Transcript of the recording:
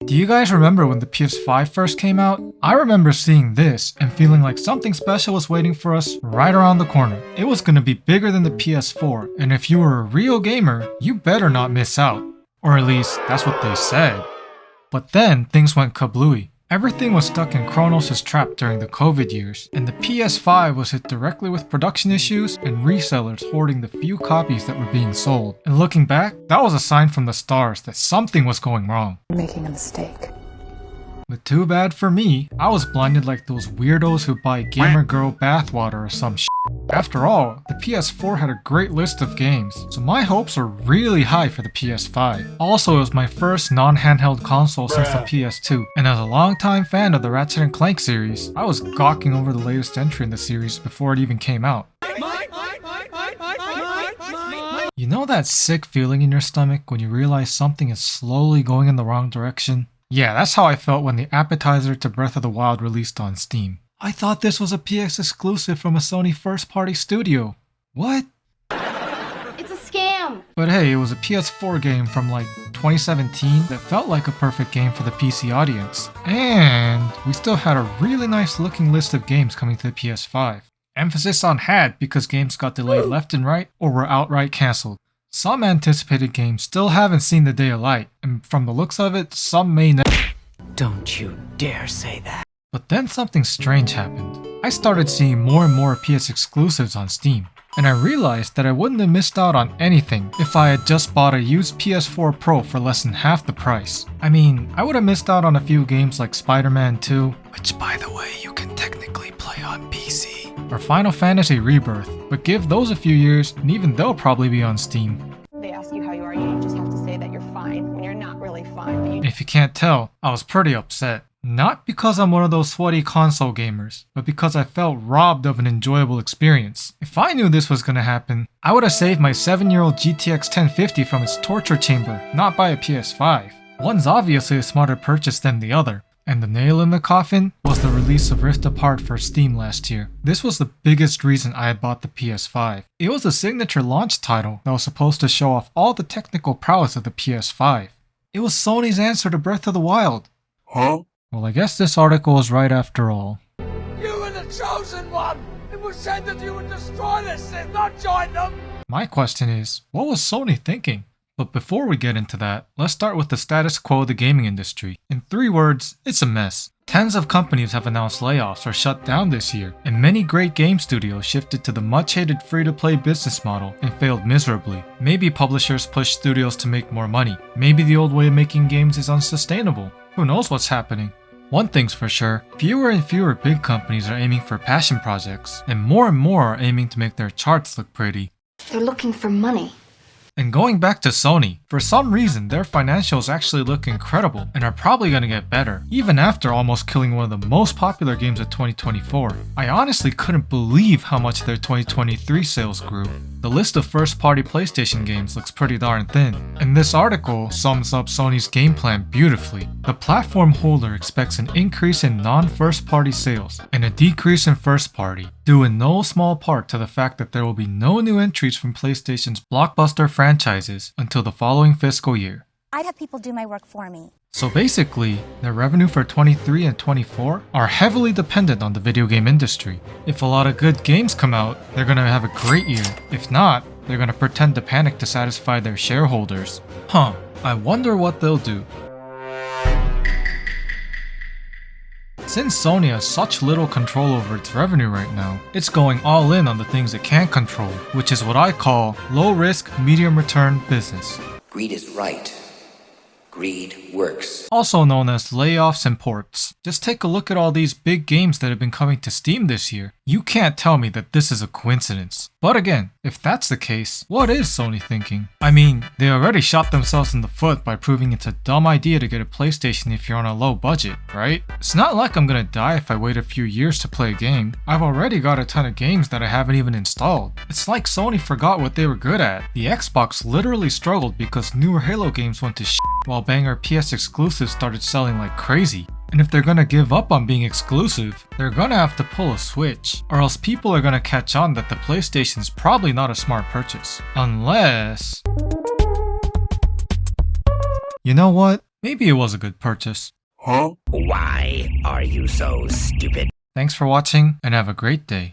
Do you guys remember when the PS5 first came out? I remember seeing this and feeling like something special was waiting for us right around the corner. It was gonna be bigger than the PS4, and if you were a real gamer, you better not miss out. Or at least, that's what they said. But then, things went kablooey. Everything was stuck in Kronos' trap during the COVID years, and the PS5 was hit directly with production issues and resellers hoarding the few copies that were being sold. And looking back, that was a sign from the stars that something was going wrong. You're making a mistake. But too bad for me, I was blinded like those weirdos who buy gamer girl bathwater or some shit. After all, the PS4 had a great list of games, so my hopes were really high for the PS5. Also, it was my first non-handheld console since the PS2, and as a longtime fan of the Ratchet & Clank series, I was gawking over the latest entry in the series before it even came out. You know that sick feeling in your stomach when you realize something is slowly going in the wrong direction? Yeah, that's how I felt when the appetizer to Breath of the Wild released on Steam. I thought this was a PS exclusive from a Sony first-party studio. What? It's a scam! But hey, it was a PS4 game from like 2017 that felt like a perfect game for the PC audience. And we still had a really nice looking list of games coming to the PS5. Emphasis on had because games got delayed left and right or were outright cancelled. Some anticipated games still haven't seen the day of light, and from the looks of it, some may never. Don't you dare say that. But then something strange happened. I started seeing more and more PS exclusives on Steam, and I realized that I wouldn't have missed out on anything if I had just bought a used PS4 Pro for less than half the price. I mean, I would have missed out on a few games like Spider-Man 2, which by the way you can technically play on PC, or Final Fantasy Rebirth, but give those a few years and even they'll probably be on Steam. They ask you how you are, you just have to say that you're fine when you're not really fine. But If you can't tell, I was pretty upset. Not because I'm one of those sweaty console gamers, but because I felt robbed of an enjoyable experience. If I knew this was gonna happen, I would have saved my 7-year-old GTX 1050 from its torture chamber, not buy a PS5. One's obviously a smarter purchase than the other. And the nail in the coffin was the release of Rift Apart for Steam last year. This was the biggest reason I had bought the PS5. It was a signature launch title that was supposed to show off all the technical prowess of the PS5. It was Sony's answer to Breath of the Wild. Huh? Well, I guess this article was right after all. You were the chosen one! It was said that you would destroy this and not join them! My question is, what was Sony thinking? But before we get into that, let's start with the status quo of the gaming industry. In 3 words, it's a mess. Tens of companies have announced layoffs or shut down this year, and many great game studios shifted to the much-hated free-to-play business model and failed miserably. Maybe publishers push studios to make more money. Maybe the old way of making games is unsustainable. Who knows what's happening? One thing's for sure, fewer and fewer big companies are aiming for passion projects, and more are aiming to make their charts look pretty. They're looking for money. And going back to Sony, for some reason their financials actually look incredible and are probably gonna get better, even after almost killing one of the most popular games of 2024. I honestly couldn't believe how much their 2023 sales grew. The list of first-party PlayStation games looks pretty darn thin, and this article sums up Sony's game plan beautifully. The platform holder expects an increase in non-first-party sales and a decrease in first-party, due in no small part to the fact that there will be no new entries from PlayStation's blockbuster franchises until the following fiscal year. I'd have people do my work for me. So basically, their revenue for 23 and 24 are heavily dependent on the video game industry. If a lot of good games come out, they're gonna have a great year. If not, they're gonna pretend to panic to satisfy their shareholders. I wonder what they'll do. Since Sony has such little control over its revenue right now, it's going all in on the things it can't control, which is what I call low risk, medium return business. Greed is right. Greed works. Also known as layoffs and ports. Just take a look at all these big games that have been coming to Steam this year. You can't tell me that this is a coincidence. But again, if that's the case, what is Sony thinking? I mean, they already shot themselves in the foot by proving it's a dumb idea to get a PlayStation if you're on a low budget, right? It's not like I'm gonna die if I wait a few years to play a game. I've already got a ton of games that I haven't even installed. It's like Sony forgot what they were good at. The Xbox literally struggled because newer Halo games went to shit while banger PS exclusives started selling like crazy. And if they're gonna give up on being exclusive, they're gonna have to pull a switch, or else people are gonna catch on that the PlayStation's probably not a smart purchase. Unless... You know what? maybe it was a good purchase. Why are you so stupid? Thanks for watching and have a great day.